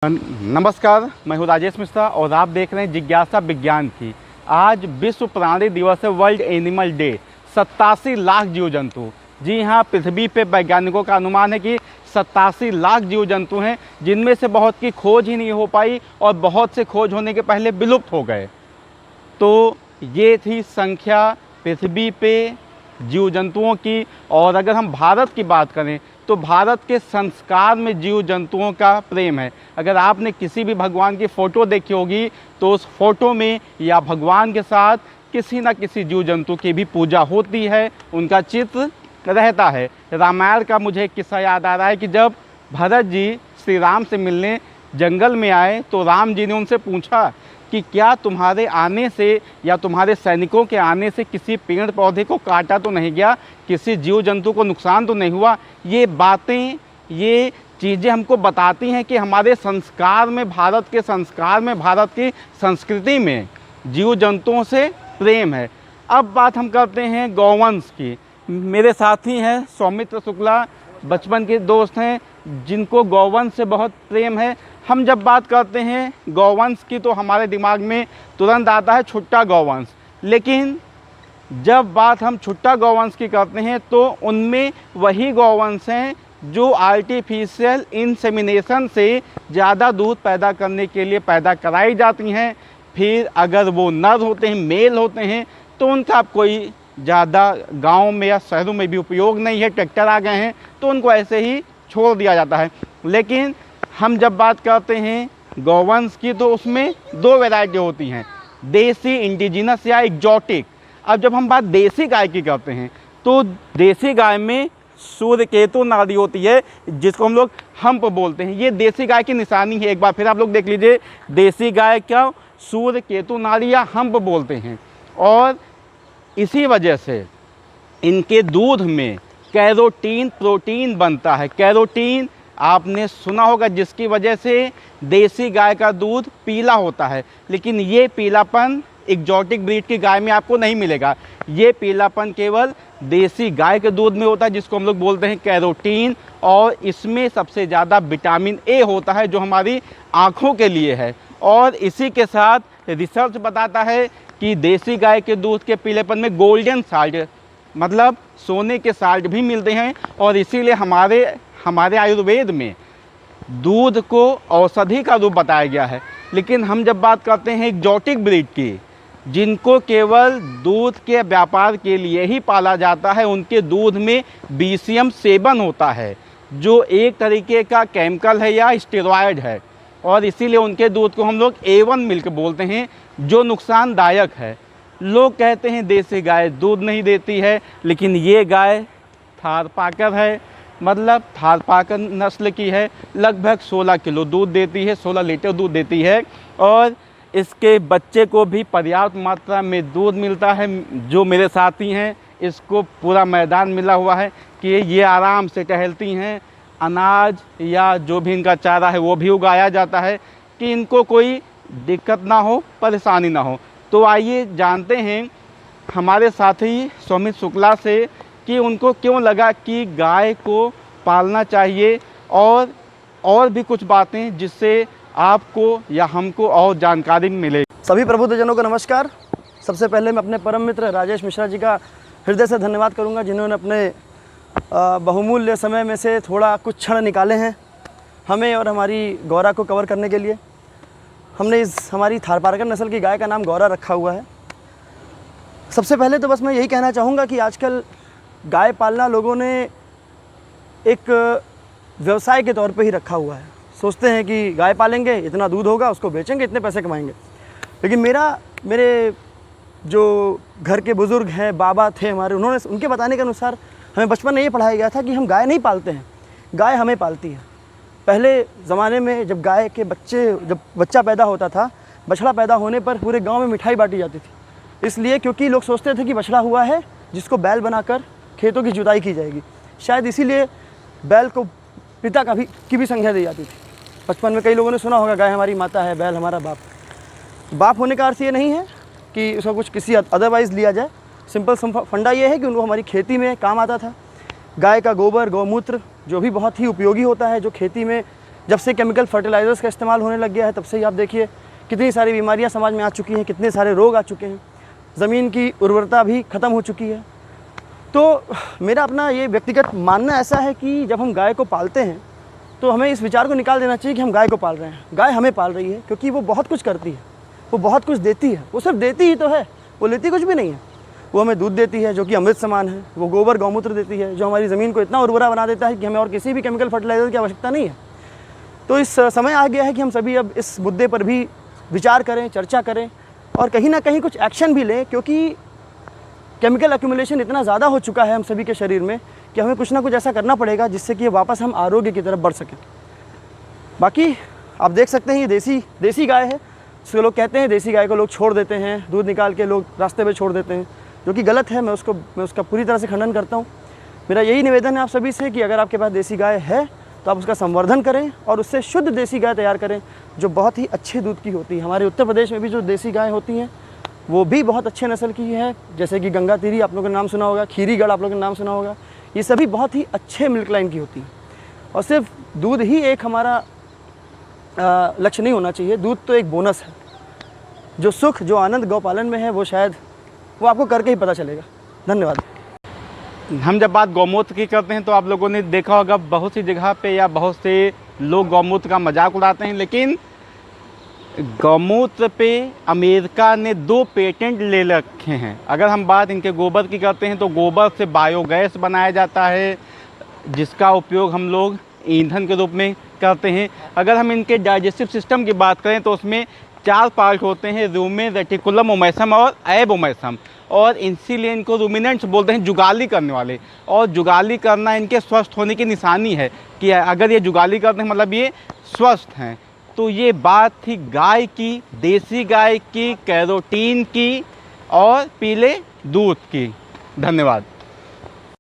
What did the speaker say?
नमस्कार, मैं हूं राजेश मिश्रा और आप देख रहे हैं जिज्ञासा विज्ञान की। आज विश्व प्राणी दिवस है, वर्ल्ड एनिमल डे। 87 लाख जीव जंतु, जी हाँ, पृथ्वी पे वैज्ञानिकों का अनुमान है कि 87 लाख जीव जंतु हैं, जिनमें से बहुत की खोज ही नहीं हो पाई और बहुत से खोज होने के पहले विलुप्त हो गए। तो ये थी संख्या पृथ्वी पे जीव जंतुओं की। और अगर हम भारत की बात करें तो भारत के संस्कार में जीव जंतुओं का प्रेम है। अगर आपने किसी भी भगवान की फ़ोटो देखी होगी तो उस फोटो में या भगवान के साथ किसी न किसी जीव जंतु की भी पूजा होती है, उनका चित्र रहता है। रामायण का मुझे एक किस्सा याद आ रहा है कि जब भरत जी श्री राम से मिलने जंगल में आए तो राम जी ने उनसे पूछा कि क्या तुम्हारे आने से या तुम्हारे सैनिकों के आने से किसी पेड़ पौधे को काटा तो नहीं गया, किसी जीव जंतु को नुकसान तो नहीं हुआ। ये बातें, ये चीज़ें हमको बताती हैं कि हमारे संस्कार में, भारत के संस्कार में, भारत की संस्कृति में जीव जंतुओं से प्रेम है। अब बात हम करते हैं गौवंश की। मेरे साथी हैं सौमित्र शुक्ला, बचपन के दोस्त हैं जिनको गौवंश से बहुत प्रेम है। हम जब बात करते हैं गौवंश की तो हमारे दिमाग में तुरंत आता है छुट्टा गौवंश, लेकिन जब बात हम छुट्टा गौवंश की करते हैं तो उनमें वही गौवंश हैं जो आर्टिफिशियल इंसेमिनेशन से ज़्यादा दूध पैदा करने के लिए पैदा कराई जाती हैं। फिर अगर वो नर होते हैं, मेल होते हैं, तो उनका कोई ज़्यादा गाँव में या शहरों में भी उपयोग नहीं है। ट्रैक्टर आ गए हैं तो उनको ऐसे ही छोड़ दिया जाता है। लेकिन हम जब बात करते हैं गौवंश की तो उसमें दो वैरायटी होती हैं, देसी, इंडिजिनस या एग्जॉटिक। अब जब हम बात देसी गाय की करते हैं तो देसी गाय में सूर्यकेतु नाड़ी होती है जिसको हम लोग हम्प बोलते हैं। ये देसी गाय की निशानी है। एक बार फिर आप लोग देख लीजिए, देसी गाय क्या सूर्यकेतु नाड़ी या हम्प बोलते हैं। और इसी वजह से इनके दूध में कैरोटीन प्रोटीन बनता है। कैरोटीन आपने सुना होगा, जिसकी वजह से देसी गाय का दूध पीला होता है। लेकिन ये पीलापन एग्जॉटिक ब्रीड की गाय में आपको नहीं मिलेगा। ये पीलापन केवल देसी गाय के दूध में होता है, जिसको हम लोग बोलते हैं कैरोटीन। और इसमें सबसे ज़्यादा विटामिन ए होता है जो हमारी आँखों के लिए है। और इसी के साथ रिसर्च बताता है कि देसी गाय के दूध के पीलेपन में गोल्डन साल्ट, मतलब सोने के साल्ट भी मिलते हैं। और इसीलिए हमारे आयुर्वेद में दूध को औषधि का रूप बताया गया है। लेकिन हम जब बात करते हैं एग्जॉटिक ब्रीड की, जिनको केवल दूध के व्यापार के लिए ही पाला जाता है, उनके दूध में BCM7 होता है जो एक तरीके का केमिकल है या स्टेरॉयड है। और इसीलिए उनके दूध को हम लोग A1 मिल्क बोलते हैं, जो नुकसानदायक है। लोग कहते हैं देसी गाय दूध नहीं देती है, लेकिन ये गाय थारपाकर है, मतलब थारपाकर नस्ल की है। लगभग 16 किलो दूध देती है, 16 लीटर दूध देती है। और इसके बच्चे को भी पर्याप्त मात्रा में दूध मिलता है। जो मेरे साथी हैं, इसको पूरा मैदान मिला हुआ है कि ये आराम से टहलती हैं। अनाज या जो भी इनका चारा है वो भी उगाया जाता है कि इनको कोई दिक्कत ना हो, परेशानी ना हो। तो आइए जानते हैं हमारे साथी सौमित्र शुक्ला से कि उनको क्यों लगा कि गाय को पालना चाहिए, और भी कुछ बातें जिससे आपको या हमको और जानकारी मिले। सभी प्रबुद्धजनों को नमस्कार। सबसे पहले मैं अपने परम मित्र राजेश मिश्रा जी का हृदय से धन्यवाद करूंगा, जिन्होंने अपने बहुमूल्य समय में से थोड़ा कुछ क्षण निकाले हैं हमें और हमारी गौरा को कवर करने के लिए। हमने हमारी थारपारकर नस्ल की गाय का नाम गौरा रखा हुआ है। सबसे पहले तो बस मैं यही कहना चाहूँगा कि आजकल गाय पालना लोगों ने एक व्यवसाय के तौर पे ही रखा हुआ है। सोचते हैं कि गाय पालेंगे, इतना दूध होगा, उसको बेचेंगे, इतने पैसे कमाएंगे। लेकिन मेरे जो घर के बुज़ुर्ग हैं, बाबा थे हमारे, उनके बताने के अनुसार हमें बचपन में ये पढ़ाया गया था कि हम गाय नहीं पालते हैं, गाय हमें पालती है। पहले ज़माने में जब गाय के जब बच्चा पैदा होता था, बछड़ा पैदा होने पर पूरे गाँव में मिठाई बाँटी जाती थी। इसलिए क्योंकि लोग सोचते थे कि बछड़ा हुआ है जिसको बैल बनाकर खेतों की जुताई की जाएगी। शायद इसीलिए बैल को पिता की भी संज्ञा दी जाती थी। बचपन में कई लोगों ने सुना होगा, गाय हमारी माता है, बैल हमारा बाप। बाप होने का अर्थ ये नहीं है कि उसका कुछ किसी अदरवाइज़ लिया जाए। सिंपल फंडा ये है कि उनको हमारी खेती में काम आता था। गाय का गोबर, गौमूत्र जो भी बहुत ही उपयोगी होता है, जो खेती में जब से केमिकल फर्टिलाइज़र्स का इस्तेमाल होने लग गया है तब से ही आप देखिए कितनी सारी बीमारियां समाज में आ चुकी हैं, कितने सारे रोग आ चुके हैं, ज़मीन की उर्वरता भी ख़त्म हो चुकी है। तो मेरा अपना ये व्यक्तिगत मानना ऐसा है कि जब हम गाय को पालते हैं तो हमें इस विचार को निकाल देना चाहिए कि हम गाय को पाल रहे हैं, गाय हमें पाल रही है, क्योंकि वो बहुत कुछ करती है, वो बहुत कुछ देती है। वो सिर्फ देती ही तो है, वो लेती कुछ भी नहीं है। वो हमें दूध देती है जो कि अमृत समान है, वो गोबर गौमूत्र देती है जो हमारी ज़मीन को इतना उर्वरा बना देता है कि हमें और किसी भी केमिकल फर्टिलाइज़र की आवश्यकता नहीं है। तो इस समय आ गया है कि हम सभी अब इस मुद्दे पर भी विचार करें, चर्चा करें और कहीं ना कहीं कुछ एक्शन भी लें, क्योंकि केमिकल एक्यूमुलेशन इतना ज़्यादा हो चुका है हम सभी के शरीर में कि हमें कुछ ना कुछ ऐसा करना पड़ेगा जिससे कि वापस हम आरोग्य की तरफ बढ़ सकें। बाकी आप देख सकते हैं ये देसी गाय है। इसको लोग कहते हैं देसी गाय को लोग छोड़ देते हैं, दूध निकाल के लोग रास्ते पे छोड़ देते हैं, जो कि गलत है। मैं उसका पूरी तरह से खंडन करता हूँ। मेरा यही निवेदन है आप सभी से कि अगर आपके पास देसी गाय है तो आप उसका संवर्धन करें और उससे शुद्ध देसी गाय तैयार करें जो बहुत ही अच्छे दूध की होती है। हमारे उत्तर प्रदेश में भी जो देसी गाय होती हैं वो भी बहुत अच्छे नस्ल की है, जैसे कि गंगा तिरी आप लोगों ने नाम सुना होगा, खीरीगढ़ आप लोगों ने नाम सुना होगा। ये सभी बहुत ही अच्छे मिल्क लाइन की होती हैं। और सिर्फ दूध ही एक हमारा लक्ष्य नहीं होना चाहिए, दूध तो एक बोनस है। जो सुख, जो आनंद गौपालन में है वो शायद वो आपको करके ही पता चलेगा। धन्यवाद। हम जब बात गौमूत्र की करते हैं तो आप लोगों ने देखा होगा बहुत सी जगह पे या बहुत से लोग गौमूत्र का मजाक उड़ाते हैं, लेकिन गौमूत्र पे अमेरिका ने 2 पेटेंट ले रखे हैं। अगर हम बात इनके गोबर की करते हैं तो गोबर से बायोगैस बनाया जाता है जिसका उपयोग हम लोग ईंधन के रूप में करते हैं। अगर हम इनके डाइजेस्टिव सिस्टम की बात करें तो उसमें 4 पार्ट होते हैं, रूमेन, रेटिकुलम, ओमेसम और एबोमेसम। और इसीलिए इनको रूमिनेंट्स बोलते हैं, जुगाली करने वाले। और जुगाली करना इनके स्वस्थ होने की निशानी है कि अगर ये जुगाली करते हैं मतलब ये स्वस्थ हैं। तो ये बात थी गाय की, देसी गाय की, कैरोटीन की और पीले दूध की। धन्यवाद।